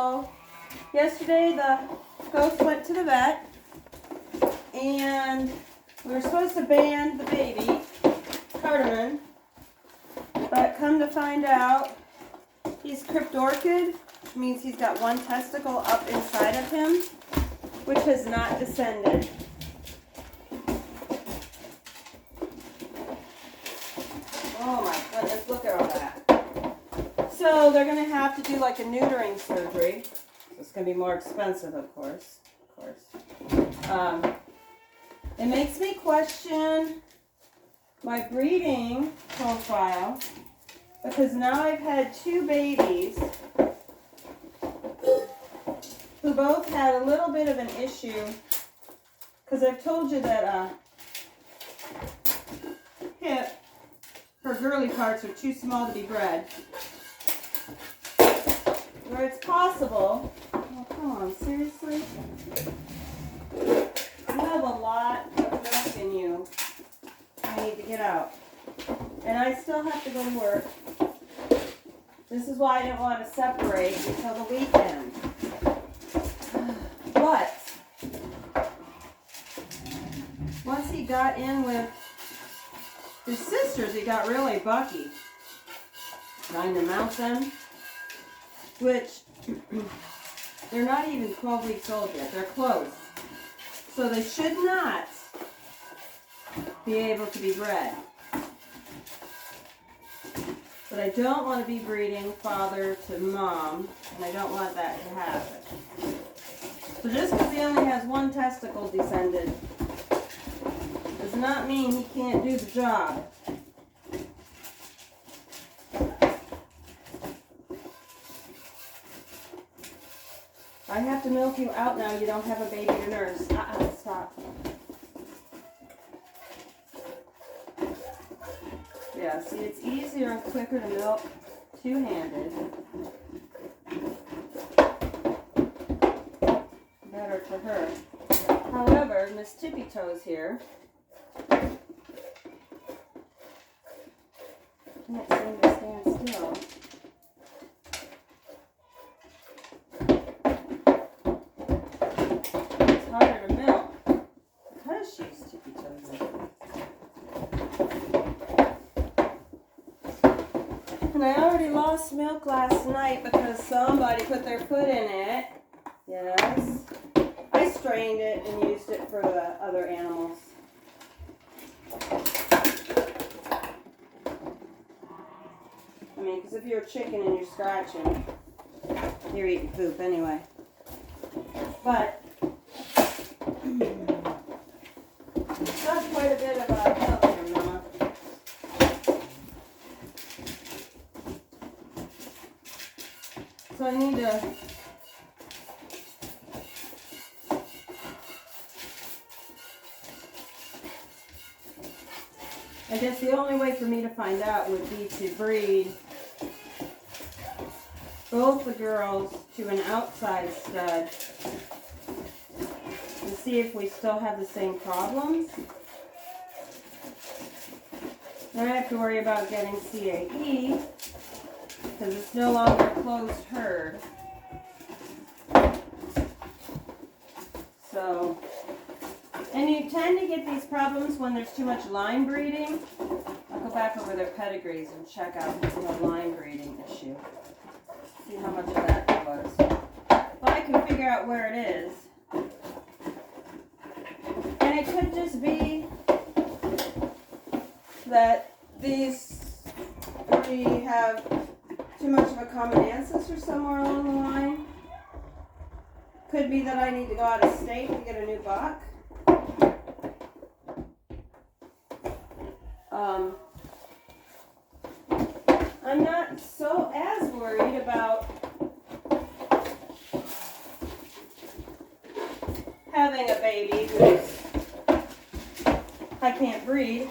So yesterday the ghost went to the vet and we were supposed to ban the baby, Cardamon, but come to find out he's cryptoid, which means he's got one testicle up inside of him, which has not descended. Oh my goodness, look at all that. So they're going to have to do like a neutering surgery. It's going to be more expensive, of course. It makes me question my breeding profile because now I've had two babies who both had a little bit of an issue because I've told you that hip, her girly parts are too small to be bred. Where it's possible. Oh, come on, seriously? You have a lot of milk in you. I need to get out. And I still have to go to work. This is why I didn't want to separate until the weekend. But once he got in with his sisters, he got really bucky. Trying to mount them. Which, they're not even 12 weeks old yet. They're close. So they should not be able to be bred. But I don't want to be breeding father to mom, and I don't want that to happen. So just because he only has one testicle descended does not mean he can't do the job. I have to milk you out now. You don't have a baby to nurse. Stop. Yeah, see, it's easier and quicker to milk two-handed. Better for her. However, Miss Tippy Toes here can't seem to stand still. Harder to milk because she's tippy toes. And I already lost milk last night because somebody put their foot in it. Yes. I strained it and used it for the other animals. I mean, because if you're a chicken and you're scratching, you're eating poop anyway. But that's quite a bit of milk here, Mama. So I need to I guess the only way for me to find out would be to breed both the girls to an outside stud and see if we still have the same problems. Then I have to worry about getting CAE because it's no longer a closed herd. So, and you tend to get these problems when there's too much line breeding. I'll go back over their pedigrees and check out the line breeding issue. See how much of that there was. But I can figure out where it is. And it could just be that these three have too much of a common ancestor somewhere along the line. Could be that I need to go out of state to get a new buck. I'm not so as worried about having a baby who's I can't breed.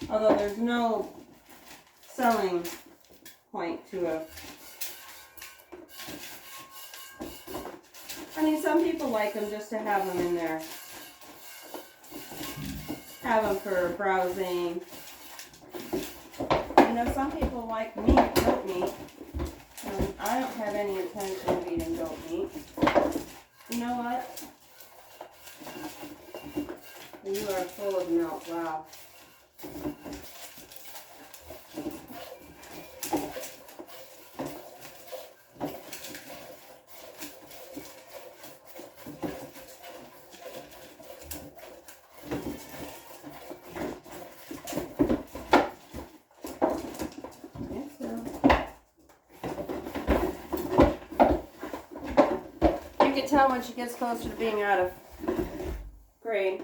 Although there's no selling point to a... I mean, some people like them just to have them in there. Have them for browsing. You know, some people like meat, goat meat. I don't have any intention of eating goat meat. You know what? You are full of milk. Wow. You can tell when she gets closer to being out of grain.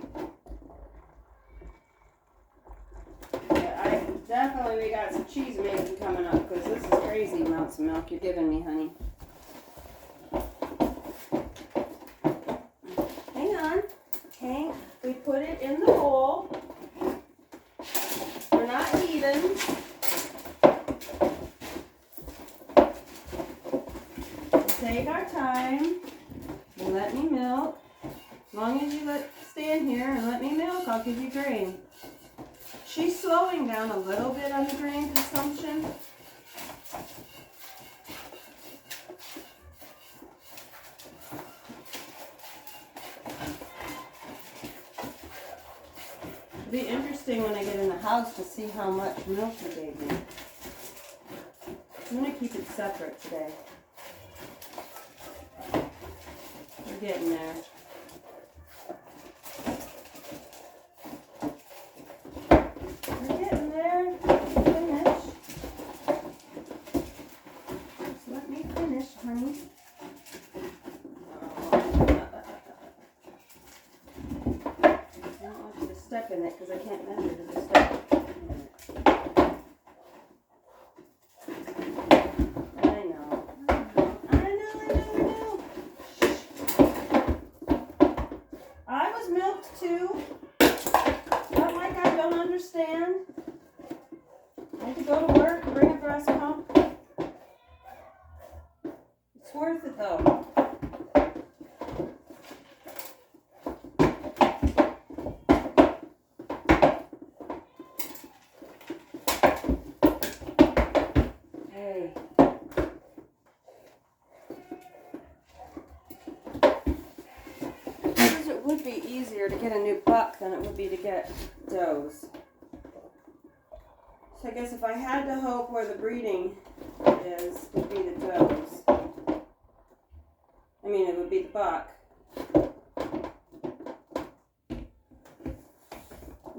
Definitely we got some cheese making coming up because this is crazy amounts of milk you're giving me, honey. Hang on. Okay, we put it in the bowl. We're not eating. Take our time and let me milk. As long as you stand here and let me milk, I'll give you grain. She's slowing down a little bit on the grain consumption. It'll be interesting when I get in the house to see how much milk I gave me. I'm going to keep it separate today. We're getting there. We're getting there. Finish. Just let me finish, honey. I don't want you to step in it because I can't measure to the step. It's worth it though. Hey. Because it would be easier to get a new buck than it would be to get does. So I guess if I had to hope where the breeding is, it would be the does. I mean, it would be the buck.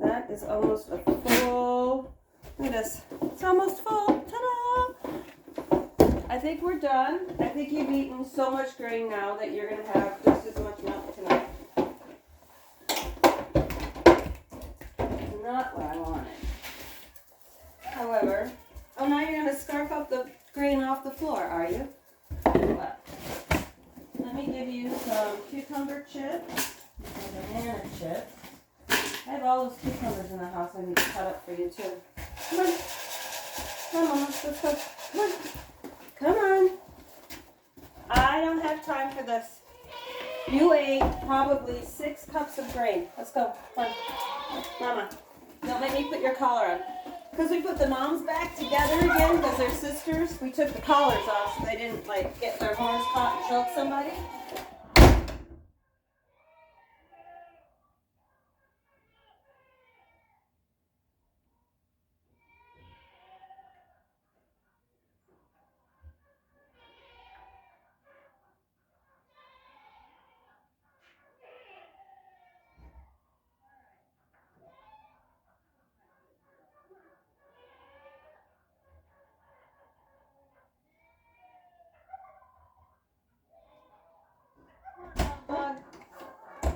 That is almost a full, look at this. It's almost full. Ta-da! I think we're done. I think you've eaten so much grain now that you're going to have just as much milk tonight. It's not what I wanted. However, oh, now you're going to scarf up the grain off the floor, are you? What? Let me give you some cucumber chips and banana chips. I have all those cucumbers in the house I need to cut up for you too. Come on. Come on, let's go. Come on. Come on. I don't have time for this. You ate probably 6 cups of grain. Let's go. Come on. Mama, don't make me put your collar on. Because we put the moms back together again because they're sisters. We took the collars off so they didn't like get their horns caught and choke somebody.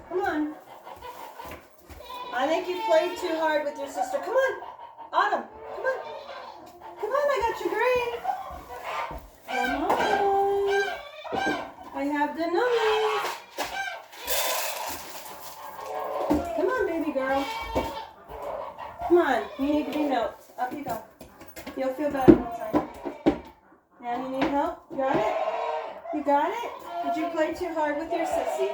Come on. I think you played too hard with your sister. Come on. Autumn, come on. Come on, I got your grain. Come on. I have the numbers. Come on, baby girl. Come on. You need to be milked. Up you go. You'll feel better inside. Now you need help? You got it? You got it? Did you play too hard with your sissy?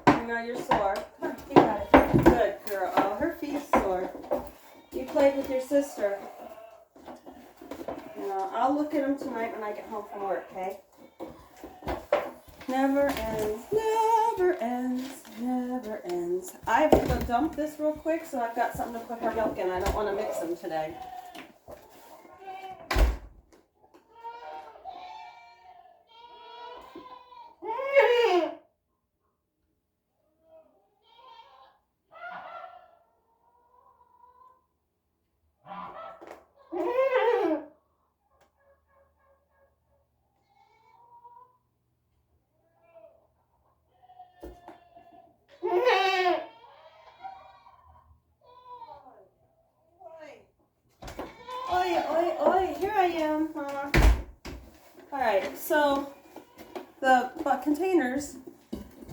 You know you're sore. Come on, you got it. Good girl. Oh, her feet's sore. You played with your sister. And I'll look at them tonight when I get home from work, okay? Never ends, never ends, never ends. I have to go dump this real quick, so I've got something to put her milk in. I don't want to mix them today. Oi, oi, oi, here I am, Mama. Alright, so the containers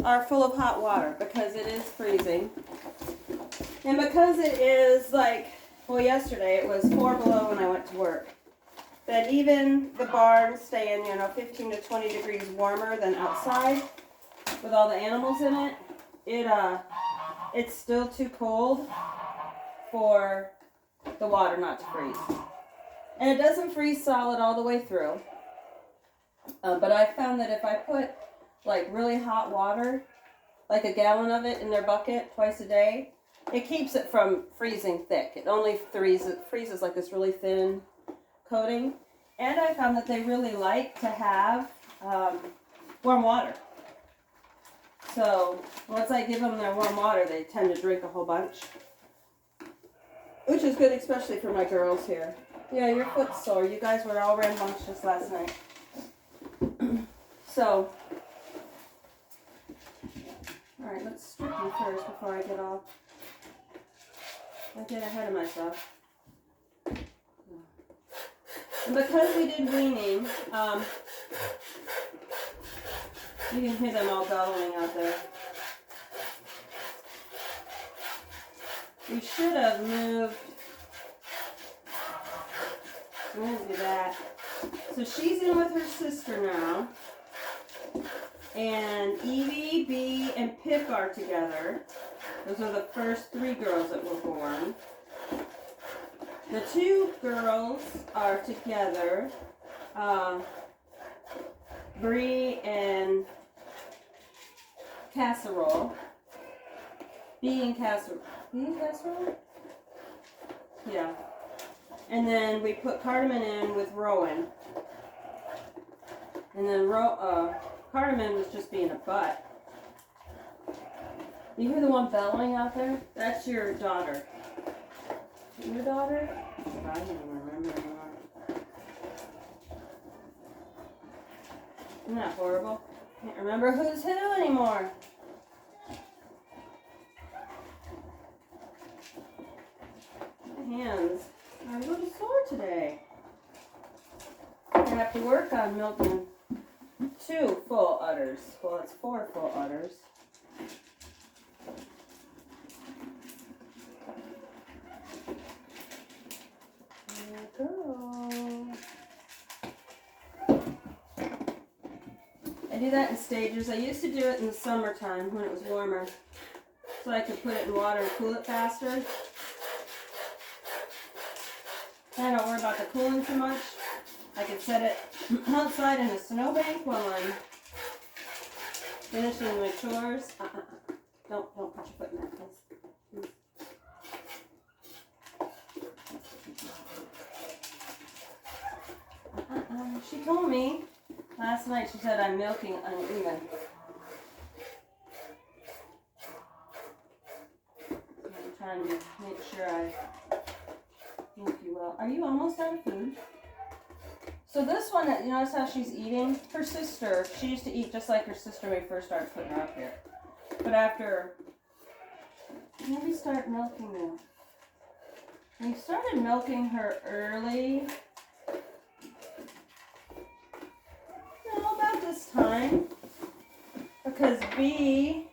are full of hot water because it is freezing. And because it is like, well, yesterday it was 4 below when I went to work. That even the barns staying, 15 to 20 degrees warmer than outside with all the animals in it, it's still too cold for the water not to freeze. And it doesn't freeze solid all the way through. But I found that if I put like really hot water, like a gallon of it in their bucket twice a day, it keeps it from freezing thick. It only freezes like this really thin coating. And I found that they really like to have warm water. So once I give them their warm water, they tend to drink a whole bunch. Which is good, especially for my girls here. Yeah, your foot's sore. You guys were all rambunctious last night. So, alright, let's strip you first before I get ahead of myself. And because we did weaning, you can hear them all bellowing out there. We should have moved that. So she's in with her sister now. And Evie, Bee, and Pip are together. Those are the first 3 girls that were born. The 2 girls are together. Bree and Casserole. Bee and Casserole? Yeah. And then we put Cardamon in with Rowan. And then Cardamon was just being a butt. You hear the one bellowing out there? That's your daughter. Your daughter? I don't even remember anymore. Isn't that horrible? Can't remember who's who anymore. My hands are a little sore today. I have to work on milking 2 full udders. Well, it's 4 full udders. There we go. I do that in stages. I used to do it in the summertime when it was warmer, so I could put it in water and cool it faster. I don't worry about the cooling too much. I could set it outside in a snowbank while I'm finishing my chores. Don't put your foot in that, please. She told me last night, she said I'm milking uneven. I'm trying to make sure I milk you well. Are you almost out of food? So this one, you notice how she's eating? Her sister, she used to eat just like her sister when we first started putting her up here. But after, maybe start milking them. We started milking her early. No, about this time. Because Bee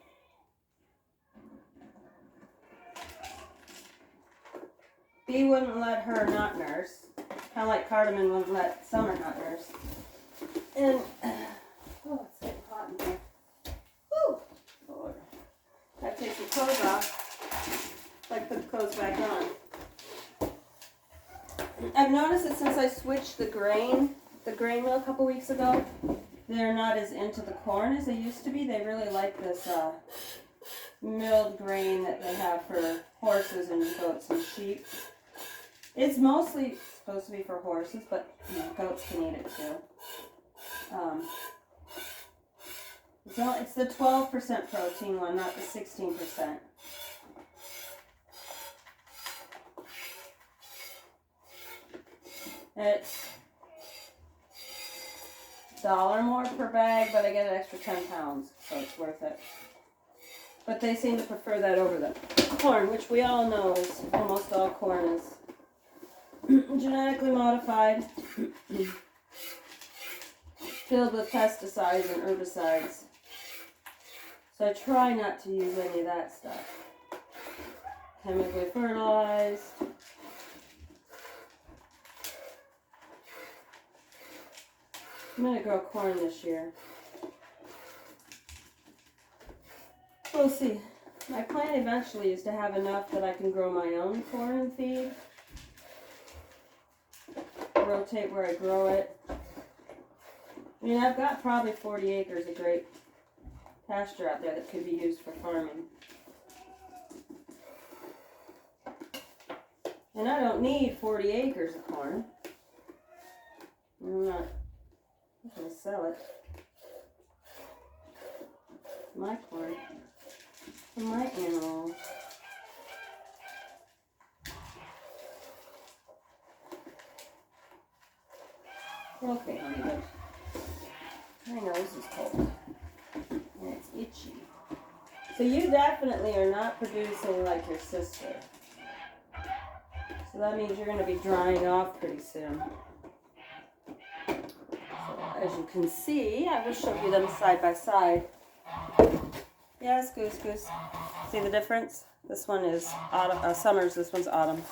wouldn't let her not nurse. Kind of like Cardamon wouldn't let Summer not nurse. And, oh, it's getting hot in here. Whew, Lord. I have to take the clothes off. So I put the clothes back on. I've noticed that since I switched the grain mill a couple weeks ago, they're not as into the corn as they used to be. They really like this milled grain that they have for horses and goats and sheep. It's mostly supposed to be for horses, but you know, goats can eat it too. It's the 12% protein one, not the 16%. It's $1 more per bag, but I get an extra 10 pounds, so it's worth it. But they seem to prefer that over the corn, which we all know is almost all corn is genetically modified, filled with pesticides and herbicides. So I try not to use any of that stuff. Chemically fertilized. I'm going to grow corn this year. We'll see. My plan eventually is to have enough that I can grow my own corn and feed. Rotate where I grow it. I mean, I've got probably 40 acres of great pasture out there that could be used for farming. And I don't need 40 acres of corn. I'm not going to sell it. My corn. For my animals. Okay, honey, but my nose is cold. And it's itchy. So you definitely are not producing like your sister. So that means you're going to be drying off pretty soon. So as you can see, I will show you them side by side. Yes, Goose. See the difference? This one is autumn, summers, this one's autumn.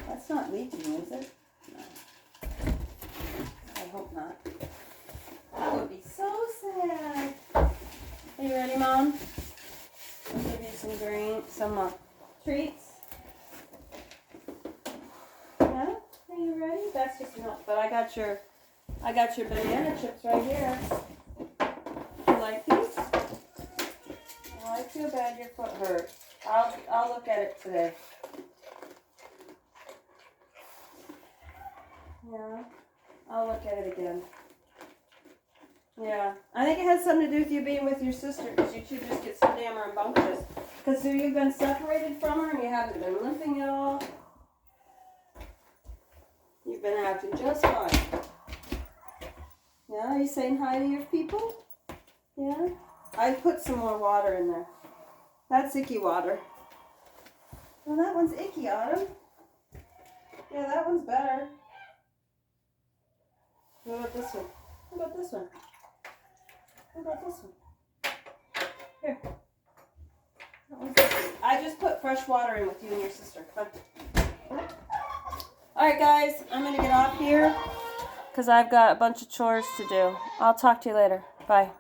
That's not leaking, is it? No. I hope not. That would be so sad. Are you ready, Mom? I'll give you some treats. Yeah? Are you ready? That's just milk, but I got your banana chips right here. You like these? Oh, I feel bad your foot hurt. I'll look at it today. Yeah, I'll look at it again. Yeah, I think it has something to do with you being with your sister, because you two just get so damn rambunctious. Because you've been separated from her and you haven't been limping at all. You've been acting just fine. Yeah, are you saying hi to your people? Yeah? I put some more water in there. That's icky water. Well, that one's icky, Autumn. Yeah, that one's better. What about this one? What about this one? What about this one? Here. That one's icky. I just put fresh water in with you and your sister. Come on. Alright guys, I'm going to get off here because I've got a bunch of chores to do. I'll talk to you later. Bye.